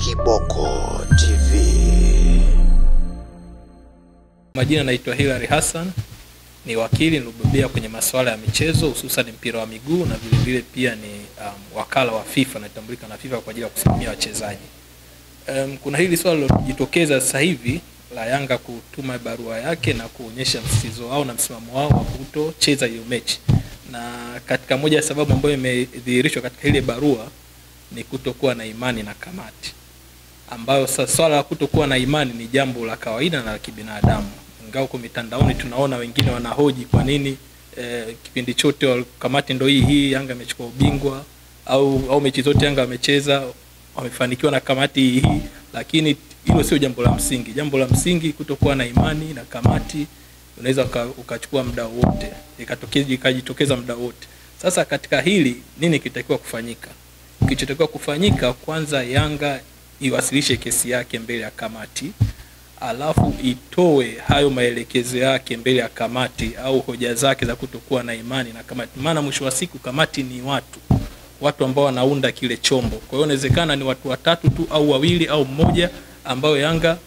Kiboko TV. Majina naitwa Hilary Hassan, ni wakili nilobobea kwenye masuala ya michezo hususan mpira wa miguu na vile vile pia ni wakala wa FIFA na natambulika na FIFA kwa ajili ya kusimamia wachezaji. Kuna hili swala lilojitokeza sasa hivi la Yanga kutuma barua yake na kuonyesha msisitizo wao na msimamo wao wa kutocheza hiyo mechi. Na katika moja ya sababu ambayo imedhihirishwa katika ile barua ni kutokuwa na imani na kamati, ambayo swala la kutokuwa na imani ni jambo la kawaida na la kibinadamu. Ingawa kwa mitandaoni tunaona wengine wanahoji kwa nini kipindi chote kamati ndio hii Yanga imechukua ubingwa au mechi zote Yanga amecheza wamefanikiwa na kamati hii, lakini hilo sio jambo la msingi. Jambo la msingi kutokuwa na imani na kamati, unaweza ukachukua muda wote, ikajitokeza muda wote. Sasa katika hili nini kitakiwa kufanyika? Kilichotakiwa kufanyika, kwanza Yanga iwasilishe kesi yake mbele ya kamati, alafu itoe hayo maelekezo yake mbele ya kamati au hoja zake za kutokuwa na imani na kamati. Maana mwisho wa siku kamati ni watu ambao wanaunda kile chombo. Kwa hiyo inawezekana ni watu watatu tu au wawili au mmoja ambao Yanga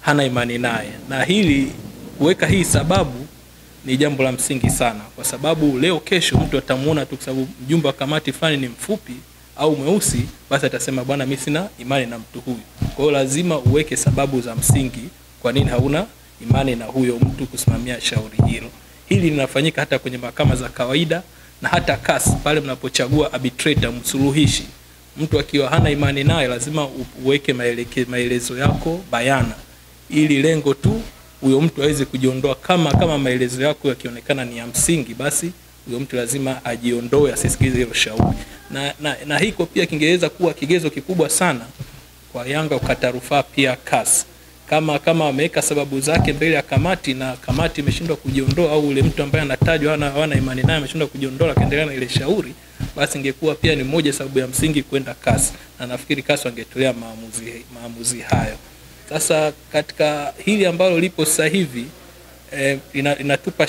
hana imani naye. Na hili kuweka hii sababu ni jambo la msingi sana, kwa sababu leo kesho mtu atamuona tu kwa sababu mjumbe wa kamati fulani ni mfupi au mweusi, basi atasema bwana mimi sina imani na mtu huyu. Kwa hiyo lazima uweke sababu za msingi kwa nini hauna imani na huyo mtu kusimamia shauri hilo. Hili linafanyika hata kwenye mahakama za kawaida na hata CAS pale mnapochagua arbitrator, msuluhishi. Mtu akiwa hana imani naye lazima uweke maelezo yako bayana, ili lengo tu huyo mtu aweze kujiondoa. Kama maelezo yako yakionekana ni ya msingi, basi huyo mtu lazima ajiondoe, asisikilize hilo shauri. Na hiko pia kingeweza kuwa kigezo kikubwa sana kwa Yanga ukata rufaa pia CAS. Kama ameweka sababu zake mbele ya kamati na kamati imeshindwa kujiondoa, au ule mtu ambaye anatajwa hawana imani naye ameshindwa kujiondoa akaendelea na ile shauri, basi ingekuwa pia ni moja sababu ya msingi kwenda CAS, na nafikiri CAS wangetolea maamuzi hayo. Sasa katika hili ambalo lipo sasa hivi inatupa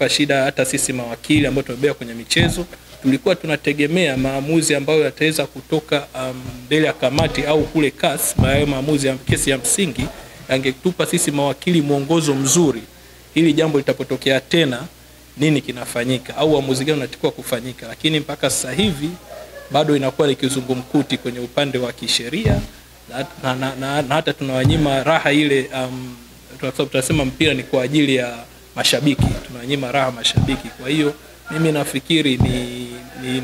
shida hata sisi mawakili ambao tumebea kwenye michezo. Tulikuwa tunategemea maamuzi ambayo yataweza kutoka mbele ya kamati au kule CAS, maamuzi ya kesi ya msingi yangetupa sisi mawakili mwongozo mzuri, ili jambo litapotokea tena nini kinafanyika au uamuzi gani unatakiwa kufanyika. Lakini mpaka sasa hivi bado inakuwa ni kizungumkuti kwenye upande wa kisheria, na hata tunawanyima raha ile tunasema mpira ni kwa ajili ya mashabiki, tunawanyima raha mashabiki. Kwa hiyo mimi nafikiri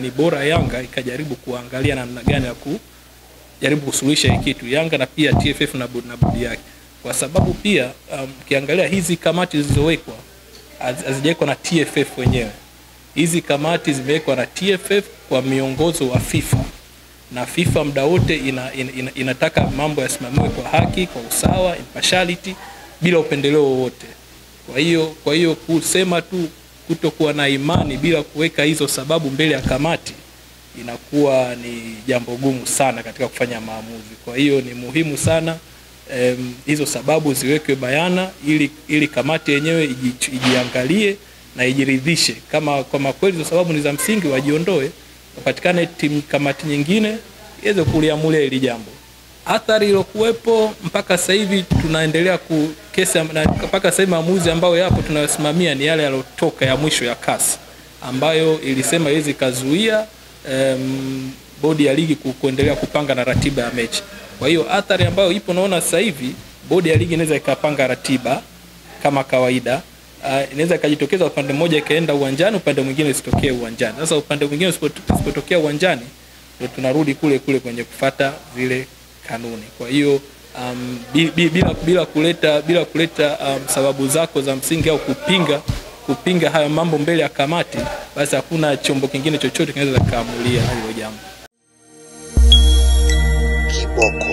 ni bora Yanga ikajaribu kuangalia namna gani ya kujaribu kusuluhisha hiki kitu, Yanga na pia TFF na bodi yake, kwa sababu pia ukiangalia hizi kamati zilizowekwa hazijawekwa na TFF wenyewe. Hizi kamati zimewekwa na TFF kwa miongozo wa FIFA, na FIFA muda wote inataka mambo yasimamiwe kwa haki, kwa usawa, impartiality, bila upendeleo wowote. Kwa hiyo kusema tu kutokuwa na imani bila kuweka hizo sababu mbele ya kamati inakuwa ni jambo gumu sana katika kufanya maamuzi. Kwa hiyo ni muhimu sana hizo sababu ziwekwe bayana, ili kamati yenyewe ijiangalie na ijiridhishe kama kweli hizo sababu ni za msingi, wajiondoe, wapatikane kamati nyingine iweze kuliamulia hili jambo. Athari iliyokuwepo mpaka sasa hivi tunaendelea kukesa, mpaka sasa maamuzi ambayo yapo tunayosimamia ni yale yalotoka ya mwisho ya CAS, ambayo ilisema hizi kazuia bodi ya ligi kuendelea kupanga na ratiba ya mechi. Kwa hiyo athari ambayo ipo naona sasa hivi, bodi ya ligi inaweza ikapanga ratiba kama kawaida, inaweza ikajitokeza upande mmoja ikaenda uwanjani, upande mwingine isitokee uwanjani. Sasa upande mwingine usipotokea uwanjani ndio tunarudi kule kwenye kufuata zile kanuni. Kwa hiyo bila kuleta sababu zako za msingi au kupinga haya mambo mbele ya kamati, basi hakuna chombo kingine chochote kinaweza kaamulia hilo jambo. Kiboko